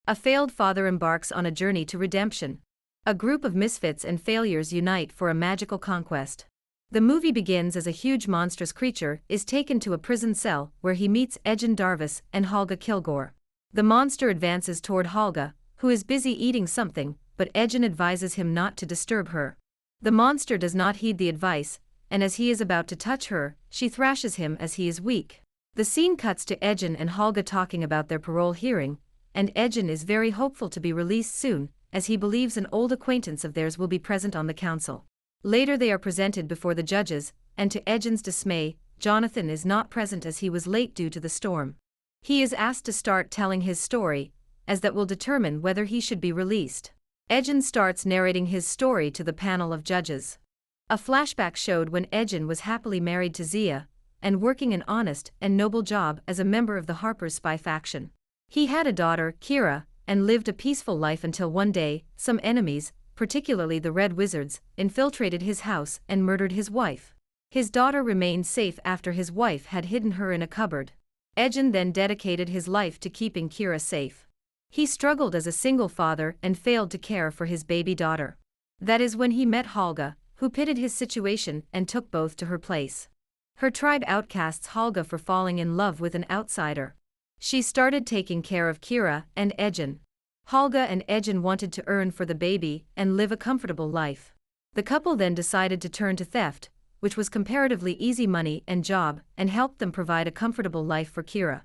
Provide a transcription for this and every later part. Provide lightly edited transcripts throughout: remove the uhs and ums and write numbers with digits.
A failed father embarks on a journey to redemption. A group of misfits and failures unite for a magical conquest. The movie begins as a huge monstrous creature is taken to a prison cell where he meets Ejen Darvis and Helga Kilgore. The monster advances toward Helga, who is busy eating something, but Ejen advises him not to disturb her. The monster does not heed the advice, and as he is about to touch her, she thrashes him as he is weak. The scene cuts to Ejen and Helga talking about their parole hearing, and Ejen is very hopeful to be released soon, as he believes an old acquaintance of theirs will be present on the council. Later they are presented before the judges, and to Ejen's dismay, Jonathan is not present as he was late due to the storm. He is asked to start telling his story, as that will determine whether he should be released. Ejen starts narrating his story to the panel of judges. A flashback showed when Ejen was happily married to Zia, and working an honest and noble job as a member of the Harper's spy faction. He had a daughter, Kira, and lived a peaceful life until one day, some enemies, particularly the Red Wizards, infiltrated his house and murdered his wife. His daughter remained safe after his wife had hidden her in a cupboard. Ejen then dedicated his life to keeping Kira safe. He struggled as a single father and failed to care for his baby daughter. That is when he met Helga, who pitied his situation and took both to her place. Her tribe outcasts Helga for falling in love with an outsider. She started taking care of Kira and Ejen. Helga and Ejen wanted to earn for the baby and live a comfortable life. The couple then decided to turn to theft, which was comparatively easy money and job, and helped them provide a comfortable life for Kira.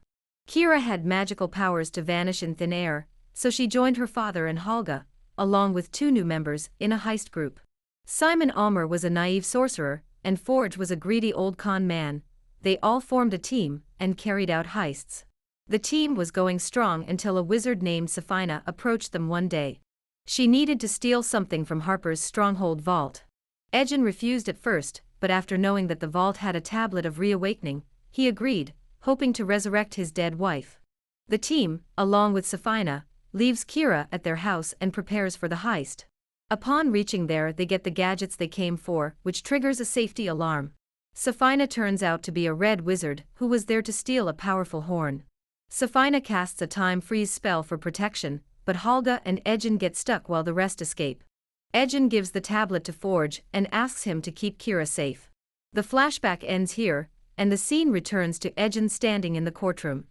Kira had magical powers to vanish in thin air, so she joined her father and Helga, along with 2 new members, in a heist group. Simon Almer was a naive sorcerer, and Forge was a greedy old con man. They all formed a team and carried out heists. The team was going strong until a wizard named Safina approached them one day. She needed to steal something from Harper's stronghold vault. Ejen refused at first, but after knowing that the vault had a tablet of reawakening, he agreed, hoping to resurrect his dead wife. The team, along with Safina, leaves Kira at their house and prepares for the heist. Upon reaching there, they get the gadgets they came for, which triggers a safety alarm. Safina turns out to be a red wizard who was there to steal a powerful horn. Safina casts a time freeze spell for protection, but Helga and Ejen get stuck while the rest escape. Ejen gives the tablet to Forge and asks him to keep Kira safe. The flashback ends here, and the scene returns to Ejen standing in the courtroom.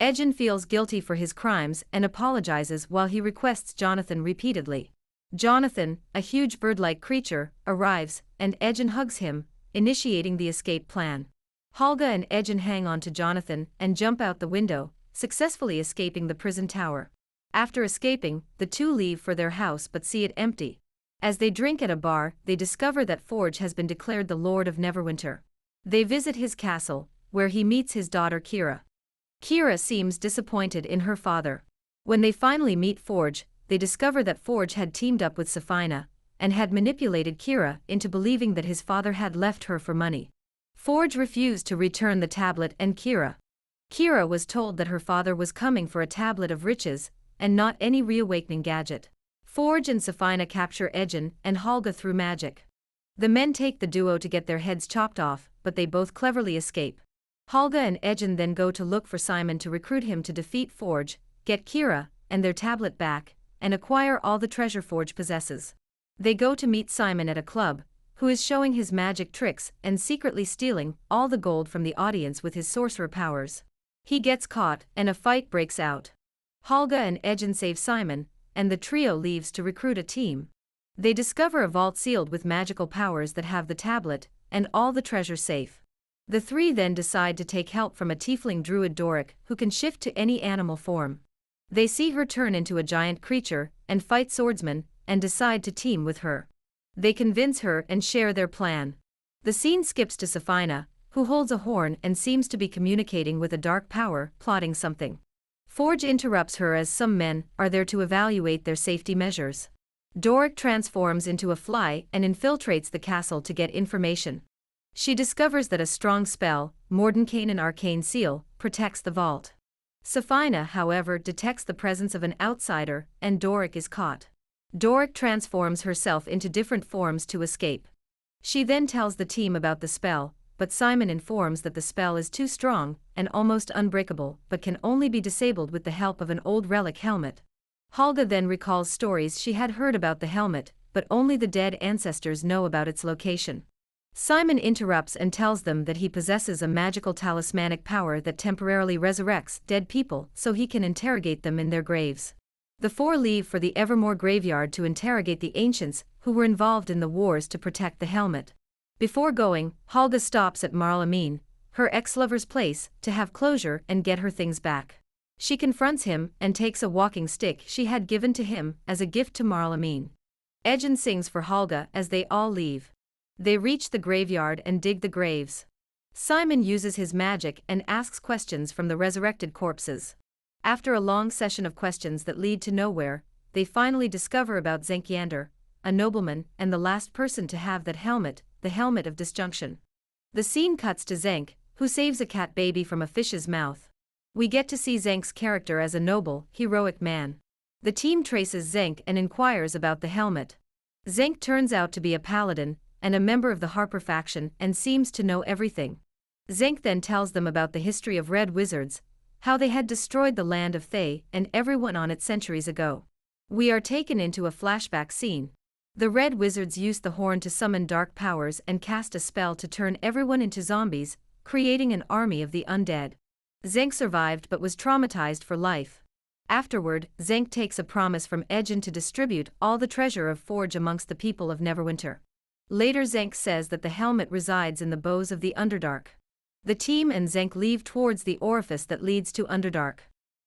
Ejen feels guilty for his crimes and apologizes while he requests Jonathan repeatedly. Jonathan, a huge bird-like creature, arrives, and Ejen hugs him, initiating the escape plan. Helga and Ejen hang on to Jonathan and jump out the window, successfully escaping the prison tower. After escaping, the 2 leave for their house but see it empty. As they drink at a bar, they discover that Forge has been declared the Lord of Neverwinter. They visit his castle, where he meets his daughter Kira. Kira seems disappointed in her father. When they finally meet Forge, they discover that Forge had teamed up with Safina, and had manipulated Kira into believing that his father had left her for money. Forge refused to return the tablet and Kira was told that her father was coming for a tablet of riches, and not any reawakening gadget. Forge and Safina capture Ejen and Helga through magic. The men take the duo to get their heads chopped off, but they both cleverly escape. Helga and Ejen then go to look for Simon to recruit him to defeat Forge, get Kira and their tablet back, and acquire all the treasure Forge possesses. They go to meet Simon at a club, who is showing his magic tricks and secretly stealing all the gold from the audience with his sorcerer powers. He gets caught, and a fight breaks out. Helga and Ejen save Simon, and the trio leaves to recruit a team. They discover a vault sealed with magical powers that have the tablet, and all the treasure safe. The 3 then decide to take help from a tiefling druid Doric who can shift to any animal form. They see her turn into a giant creature, and fight swordsmen, and decide to team with her. They convince her and share their plan. The scene skips to Safina, who holds a horn and seems to be communicating with a dark power, plotting something. Forge interrupts her as some men are there to evaluate their safety measures. Doric transforms into a fly and infiltrates the castle to get information. She discovers that a strong spell, Mordenkainen Arcane Seal, protects the vault. Safina, however, detects the presence of an outsider, and Doric is caught. Doric transforms herself into different forms to escape. She then tells the team about the spell, but Simon informs that the spell is too strong and almost unbreakable, but can only be disabled with the help of an old relic helmet. Helga then recalls stories she had heard about the helmet, but only the dead ancestors know about its location. Simon interrupts and tells them that he possesses a magical talismanic power that temporarily resurrects dead people so he can interrogate them in their graves. The four leave for the Evermore graveyard to interrogate the ancients who were involved in the wars to protect the helmet. Before going, Helga stops at Marl Amin, her ex-lover's place, to have closure and get her things back. She confronts him and takes a walking stick she had given to him as a gift to Marl Amin. Ejin sings for Helga as they all leave. They reach the graveyard and dig the graves. Simon uses his magic and asks questions from the resurrected corpses. After a long session of questions that lead to nowhere, they finally discover about Zenkyander, a nobleman and the last person to have that helmet, the helmet of disjunction. The scene cuts to Zenk, who saves a cat baby from a fish's mouth. We get to see Zenk's character as a noble, heroic man. The team traces Zenk and inquires about the helmet. Zenk turns out to be a paladin and a member of the Harper faction and seems to know everything. Zenk then tells them about the history of Red Wizards, how they had destroyed the land of Thay and everyone on it centuries ago. We are taken into a flashback scene. The Red Wizards used the horn to summon dark powers and cast a spell to turn everyone into zombies, creating an army of the undead. Zenk survived but was traumatized for life. Afterward, Zenk takes a promise from Ejin to distribute all the treasure of Forge amongst the people of Neverwinter. Later Zenk says that the helmet resides in the bows of the Underdark. The team and Zenk leave towards the orifice that leads to Underdark.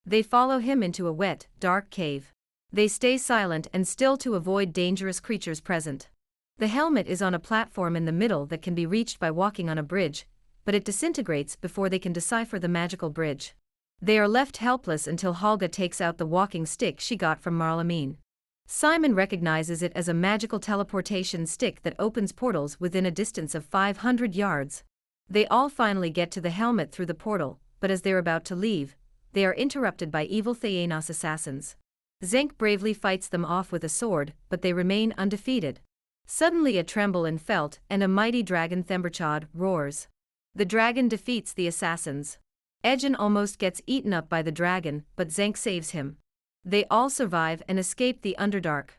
They follow him into a wet, dark cave. They stay silent and still to avoid dangerous creatures present. The helmet is on a platform in the middle that can be reached by walking on a bridge, but it disintegrates before they can decipher the magical bridge. They are left helpless until Helga takes out the walking stick she got from Marl Amin. Simon recognizes it as a magical teleportation stick that opens portals within a distance of 500 yards. They all finally get to the helmet through the portal, but as they're about to leave, they are interrupted by evil Thayanos assassins. Zenk bravely fights them off with a sword, but they remain undefeated. Suddenly a tremble in felt and a mighty dragon Themberchaud roars. The dragon defeats the assassins. Ejin almost gets eaten up by the dragon, but Zenk saves him. They all survive and escape the Underdark.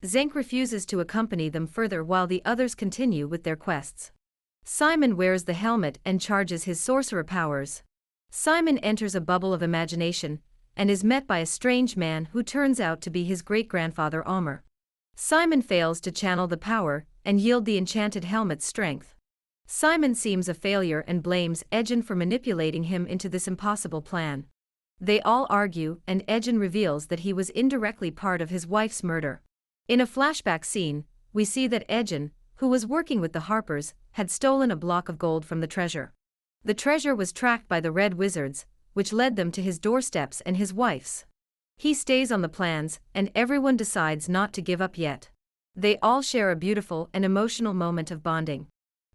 Zenk refuses to accompany them further while the others continue with their quests. Simon wears the helmet and charges his sorcerer powers. Simon enters a bubble of imagination and is met by a strange man who turns out to be his great-grandfather Almer. Simon fails to channel the power and yield the enchanted helmet's strength. Simon seems a failure and blames Ejin for manipulating him into this impossible plan. They all argue and Ejin reveals that he was indirectly part of his wife's murder. In a flashback scene, we see that Ejin, who was working with the Harpers, had stolen a block of gold from the treasure. The treasure was tracked by the Red Wizards, which led them to his doorsteps and his wife's. He stays on the plans, and everyone decides not to give up yet. They all share a beautiful and emotional moment of bonding.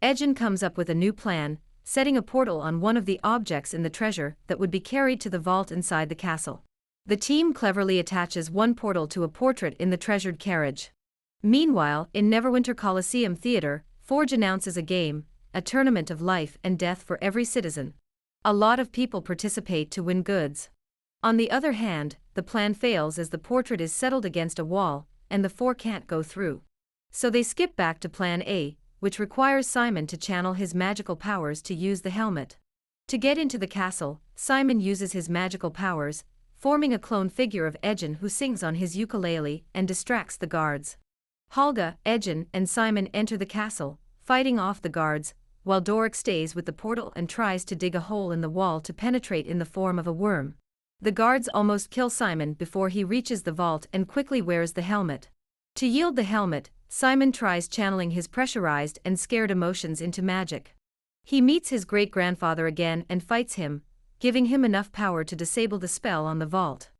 Ejin comes up with a new plan, setting a portal on one of the objects in the treasure that would be carried to the vault inside the castle. The team cleverly attaches one portal to a portrait in the treasured carriage. Meanwhile, in Neverwinter Coliseum Theater, Forge announces a game, a tournament of life and death for every citizen. A lot of people participate to win goods. On the other hand, the plan fails as the portrait is settled against a wall, and the four can't go through. So they skip back to Plan A, which requires Simon to channel his magical powers to use the helmet. To get into the castle, Simon uses his magical powers, forming a clone figure of Ejin who sings on his ukulele and distracts the guards. Helga, Ejin, and Simon enter the castle, fighting off the guards, while Doric stays with the portal and tries to dig a hole in the wall to penetrate in the form of a worm. The guards almost kill Simon before he reaches the vault and quickly wears the helmet. To yield the helmet, Simon tries channeling his pressurized and scared emotions into magic. He meets his great-grandfather again and fights him, giving him enough power to disable the spell on the vault.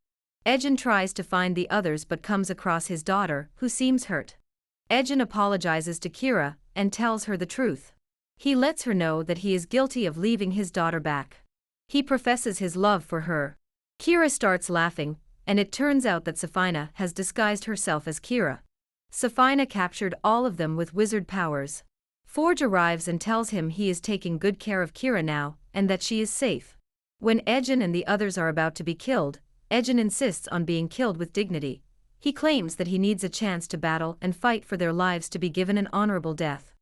Ejin tries to find the others but comes across his daughter, who seems hurt. Ejin apologizes to Kira and tells her the truth. He lets her know that he is guilty of leaving his daughter back. He professes his love for her. Kira starts laughing, and it turns out that Safina has disguised herself as Kira. Safina captured all of them with wizard powers. Forge arrives and tells him he is taking good care of Kira now, and that she is safe. When Ejin and the others are about to be killed, Ejin insists on being killed with dignity. He claims that he needs a chance to battle and fight for their lives to be given an honorable death.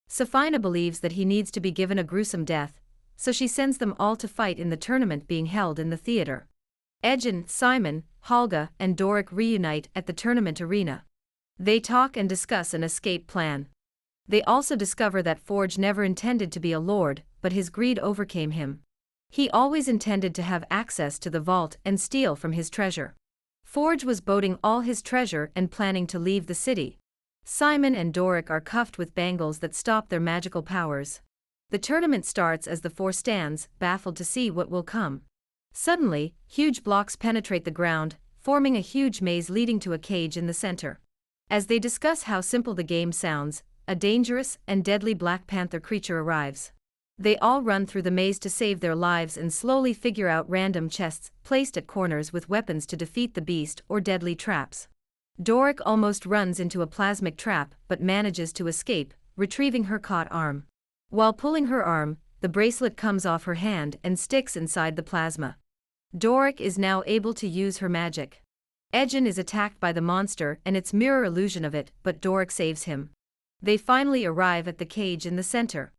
Safina believes that he needs to be given a gruesome death, so she sends them all to fight in the tournament being held in the theater. Ejin, Simon, Holga, and Doric reunite at the tournament arena. They talk and discuss an escape plan. They also discover that Forge never intended to be a lord, but his greed overcame him. He always intended to have access to the vault and steal from his treasure. Forge was boating all his treasure and planning to leave the city. Simon and Doric are cuffed with bangles that stop their magical powers. The tournament starts as the four stands, baffled to see what will come. Suddenly, huge blocks penetrate the ground, forming a huge maze leading to a cage in the center. As they discuss how simple the game sounds, a dangerous and deadly Black Panther creature arrives. They all run through the maze to save their lives and slowly figure out random chests placed at corners with weapons to defeat the beast or deadly traps. Doric almost runs into a plasmic trap but manages to escape, retrieving her caught arm. While pulling her arm, the bracelet comes off her hand and sticks inside the plasma. Doric is now able to use her magic. Ejin is attacked by the monster and its mirror illusion of it, but Doric saves him. They finally arrive at the cage in the center.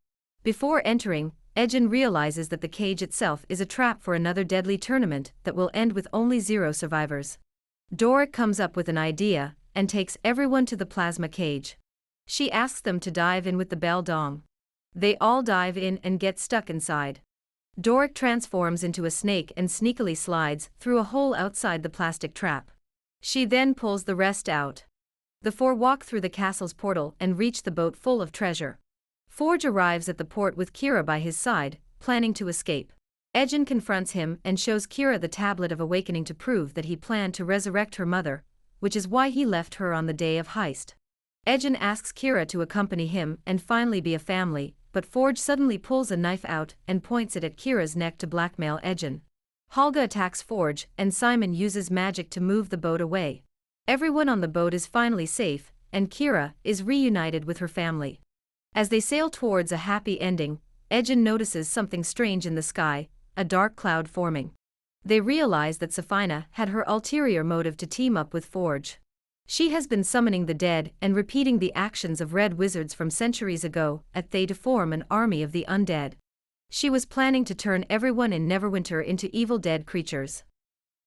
Before entering, Ejin realizes that the cage itself is a trap for another deadly tournament that will end with only 0 survivors. Doric comes up with an idea and takes everyone to the plasma cage. She asks them to dive in with the bell dong. They all dive in and get stuck inside. Doric transforms into a snake and sneakily slides through a hole outside the plastic trap. She then pulls the rest out. The four walk through the castle's portal and reach the boat full of treasure. Forge arrives at the port with Kira by his side, planning to escape. Ejin confronts him and shows Kira the tablet of awakening to prove that he planned to resurrect her mother, which is why he left her on the day of heist. Ejin asks Kira to accompany him and finally be a family, but Forge suddenly pulls a knife out and points it at Kira's neck to blackmail Ejin. Holga attacks Forge and Simon uses magic to move the boat away. Everyone on the boat is finally safe, and Kira is reunited with her family. As they sail towards a happy ending, Ejin notices something strange in the sky, a dark cloud forming. They realize that Safina had her ulterior motive to team up with Forge. She has been summoning the dead and repeating the actions of red wizards from centuries ago at Thay to form an army of the undead. She was planning to turn everyone in Neverwinter into evil dead creatures.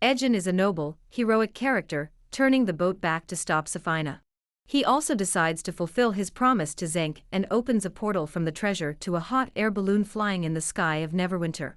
Ejin is a noble, heroic character, turning the boat back to stop Safina. He also decides to fulfill his promise to Zenk and opens a portal from the treasure to a hot air balloon flying in the sky of Neverwinter.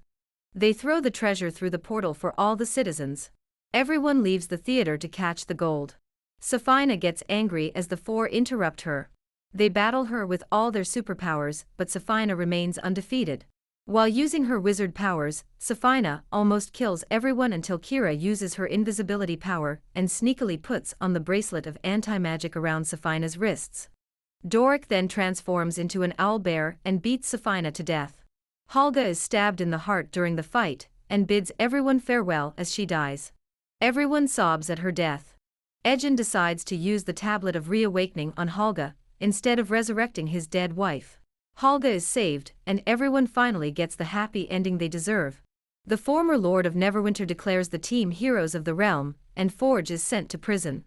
They throw the treasure through the portal for all the citizens. Everyone leaves the theater to catch the gold. Safina gets angry as the four interrupt her. They battle her with all their superpowers, but Safina remains undefeated. While using her wizard powers, Safina almost kills everyone until Kira uses her invisibility power and sneakily puts on the bracelet of anti-magic around Safina's wrists. Doric then transforms into an owl bear and beats Safina to death. Holga is stabbed in the heart during the fight and bids everyone farewell as she dies. Everyone sobs at her death. Ejin decides to use the tablet of reawakening on Holga instead of resurrecting his dead wife. Holga is saved, and everyone finally gets the happy ending they deserve. The former Lord of Neverwinter declares the team heroes of the realm, and Forge is sent to prison.